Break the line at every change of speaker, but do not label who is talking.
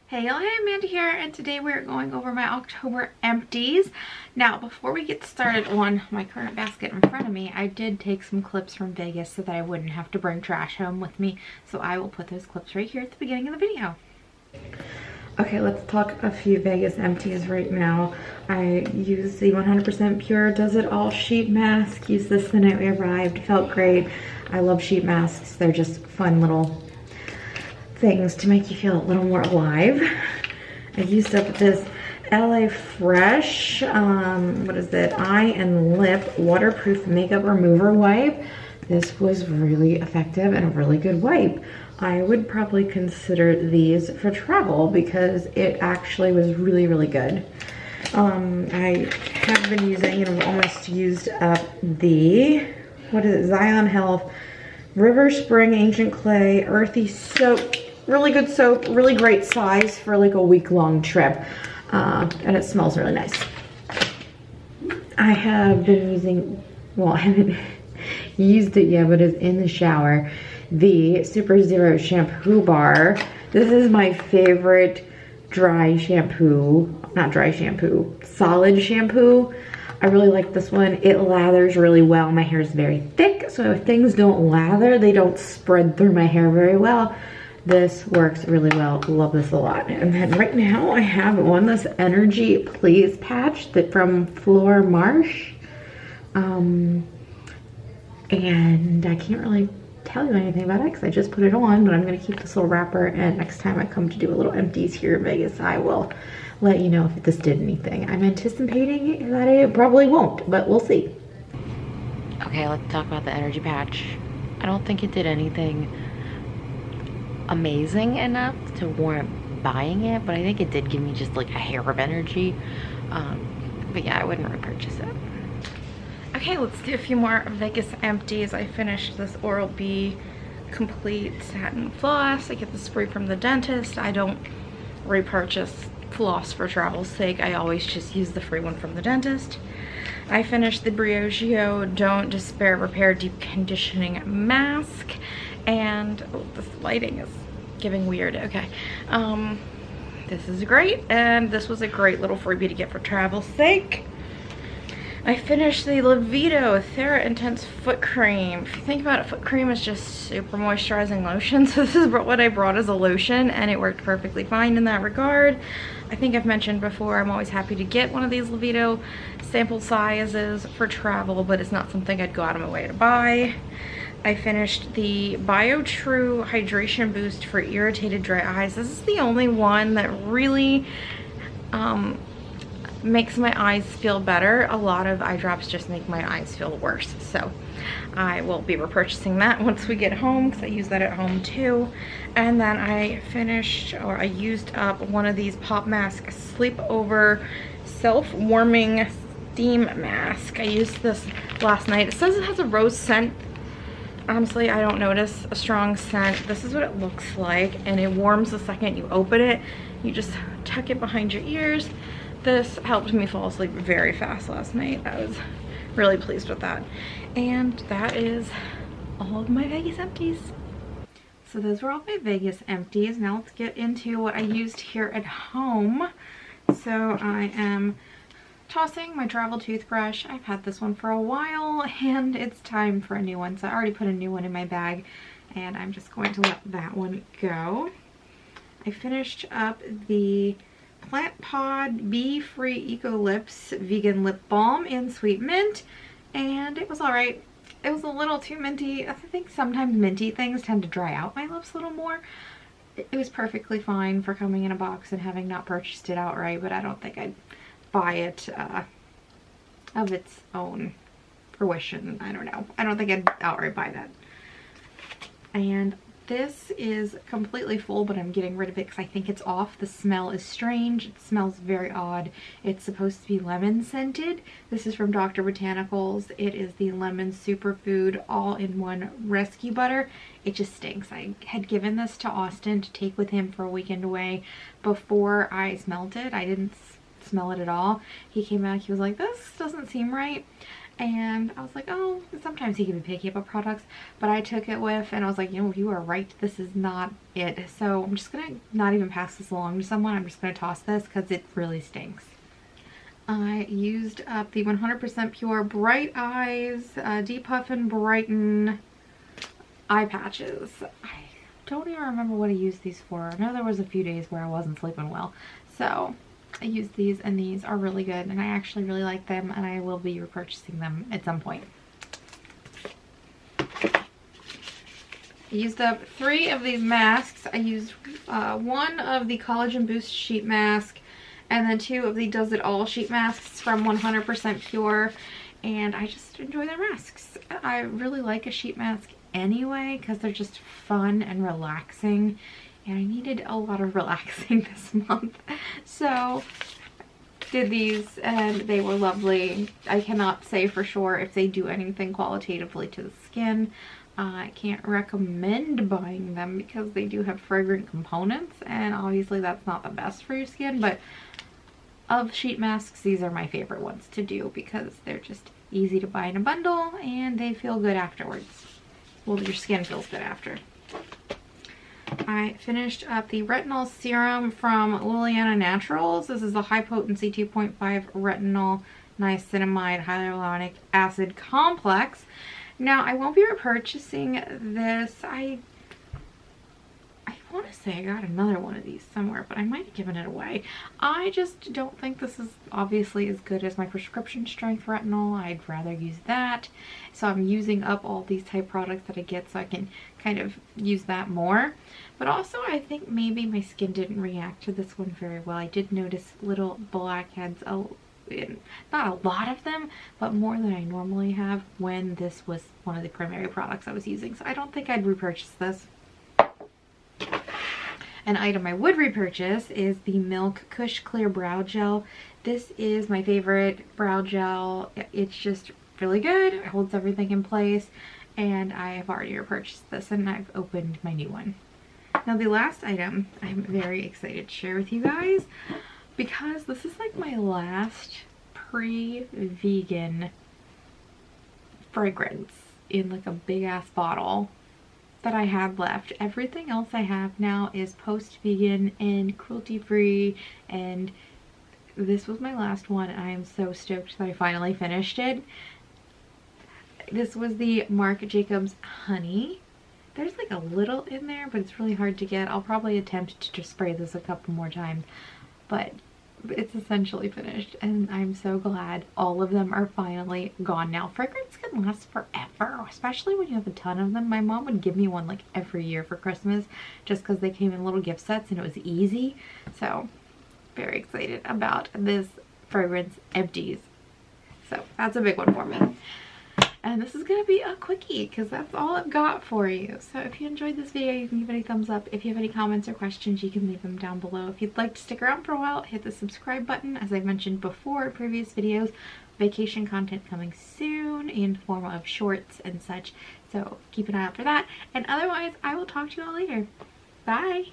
Hey y'all, hey, Amanda here, and today we're going over my October empties. Now, before we get started on my current basket in front of me, I did take some clips from Vegas so that I wouldn't have to bring trash home with me. So I will put those clips right here at the beginning of the video. Okay, let's talk a few Vegas empties right now. I used the 100% Pure Does It All sheet mask. Used this the night we arrived. Felt great. I love sheet masks. They're just fun little things to make you feel a little more alive. I used up this LA Fresh, what is it? Eye and Lip Waterproof Makeup Remover Wipe. This was really effective and a really good wipe. I would probably consider these for travel because it actually was really, really good. I have been using, and I've almost used up the, what is it? Zion Health River Spring Ancient Clay Earthy Soap. Really good soap, really great size for like a week-long trip. And it smells really nice. I have been using, well, I haven't used it yet, but it's in the shower. The Super Zero shampoo bar. This is my favorite dry shampoo, not dry shampoo, solid shampoo. I really like this one. It lathers really well. My hair is very thick, so if things don't lather, they don't spread through my hair very well. This works really well. Love this a lot. And then right now I have on this Energy Please patch that from Fleur Marsh. And I can't really tell you anything about it because I just put it on, but I'm going to keep this little wrapper, and next time I come to do a little empties here in Vegas, I will let you know if this did anything. I'm anticipating that it probably won't, but we'll see. Okay, let's talk about the energy patch. I don't think it did anything amazing enough to warrant buying it, but I think it did give me just like a hair of energy. But yeah, I wouldn't repurchase it. Okay, let's do a few more Vegas empties. I finished this Oral-B Complete Satin Floss. I get this free from the dentist. I don't repurchase floss for travel's sake. I always just use the free one from the dentist. I finished the Briogeo Don't Despair Repair Deep Conditioning Mask. And oh, this lighting is giving weird. Okay, this is great, and this was a great little freebie to get for travel's sake. I finished the Levito Thera Intense Foot Cream. If you think about it, foot cream is just super moisturizing lotion, so this is what I brought as a lotion, and it worked perfectly fine in that regard. I think I've mentioned before, I'm always happy to get one of these Levito sample sizes for travel, but it's not something I'd go out of my way to buy. I finished the BioTrue Hydration Boost for irritated dry eyes. This is the only one that really makes my eyes feel better. A lot of eye drops just make my eyes feel worse. So I will be repurchasing that once we get home because I use that at home too. And then I finished, or I used up one of these Pop Mask Sleepover Self-Warming Steam Mask. I used this last night. It says it has a rose scent. Honestly, I don't notice a strong scent. This is what it looks like, and it warms the second you open it. You just tuck it behind your ears. This helped me fall asleep very fast last night. I was really pleased with that. And that is all of my Vegas empties. So those were all my Vegas empties. Now let's get into what I used here at home. So I am tossing my travel toothbrush. I've had this one for a while and it's time for a new one. So I already put a new one in my bag and I'm just going to let that one go. I finished up the Plant Pod Bee Free Eco Lips Vegan Lip Balm in Sweet Mint, and it was alright. It was a little too minty. I think sometimes minty things tend to dry out my lips a little more. It was perfectly fine for coming in a box and having not purchased it outright, but I don't think I'd buy it of its own fruition. I don't know. I don't think I'd outright buy that. And this is completely full, but I'm getting rid of it because I think it's off. The smell is strange. It smells very odd. It's supposed to be lemon scented. This is from Dr. Botanicals. It is the Lemon Superfood All-in-One Rescue Butter. It just stinks. I had given this to Austin to take with him for a weekend away. Before I smelled it, I didn't smell it at all. He came back, he was like, this doesn't seem right. And I was like, oh, sometimes he can be picky about products, but I took it with, and I was like, you know, you are right, this is not it. So I'm just gonna not even pass this along to someone. I'm just gonna toss this because it really stinks. I used up the 100% Pure Bright Eyes Depuff and Brighten eye patches. I don't even remember what I used these for. I know there was a few days where I wasn't sleeping well, so I used these, and these are really good, and I actually really like them, and I will be repurchasing them at some point. I used up 3 of these masks. I used 1 of the Collagen Boost sheet mask, and then 2 of the Does It All sheet masks from 100% Pure, and I just enjoy their masks. I really like a sheet mask anyway because they're just fun and relaxing, and I needed a lot of relaxing this month, so did these, and they were lovely. I cannot say for sure if they do anything qualitatively to the skin. I can't recommend buying them because they do have fragrant components, and obviously that's not the best for your skin, but of sheet masks, these are my favorite ones to do because they're just easy to buy in a bundle and they feel good afterwards. Well, your skin feels good after. I finished up the retinol serum from Liliana Naturals. This is a high potency 2.5 retinol niacinamide hyaluronic acid complex. Now, I won't be repurchasing this. I want to say I got another one of these somewhere, but I might have given it away. I just don't think this is obviously as good as my prescription strength retinol. I'd rather use that. So I'm using up all these type products that I get so I can kind of use that more. But also I think maybe my skin didn't react to this one very well. I did notice little blackheads, not a lot of them, but more than I normally have when this was one of the primary products I was using. So I don't think I'd repurchase this. An item I would repurchase is the Milk Kush Clear Brow Gel. This is my favorite brow gel. It's just really good. It holds everything in place, and I have already repurchased this, and I've opened my new one. Now the last item I'm very excited to share with you guys because this is like my last pre-vegan fragrance in like a big ass bottle that I had left. Everything else I have now is post-vegan and cruelty-free, and this was my last one. I am so stoked that I finally finished it. This was the Marc Jacobs Honey. There's like a little in there, but it's really hard to get. I'll probably attempt to just spray this a couple more times, but it's essentially finished, and I'm so glad all of them are finally gone now. Fragrance can last forever, especially when you have a ton of them. My mom would give me one like every year for Christmas just because they came in little gift sets and it was easy. So very excited about this fragrance, Empties. So that's a big one for me. And this is going to be a quickie because that's all I've got for you. So if you enjoyed this video, you can give it a thumbs up. If you have any comments or questions, you can leave them down below. If you'd like to stick around for a while, hit the subscribe button. As I mentioned before in previous videos, vacation content coming soon in the form of shorts and such. So keep an eye out for that. And otherwise, I will talk to you all later. Bye!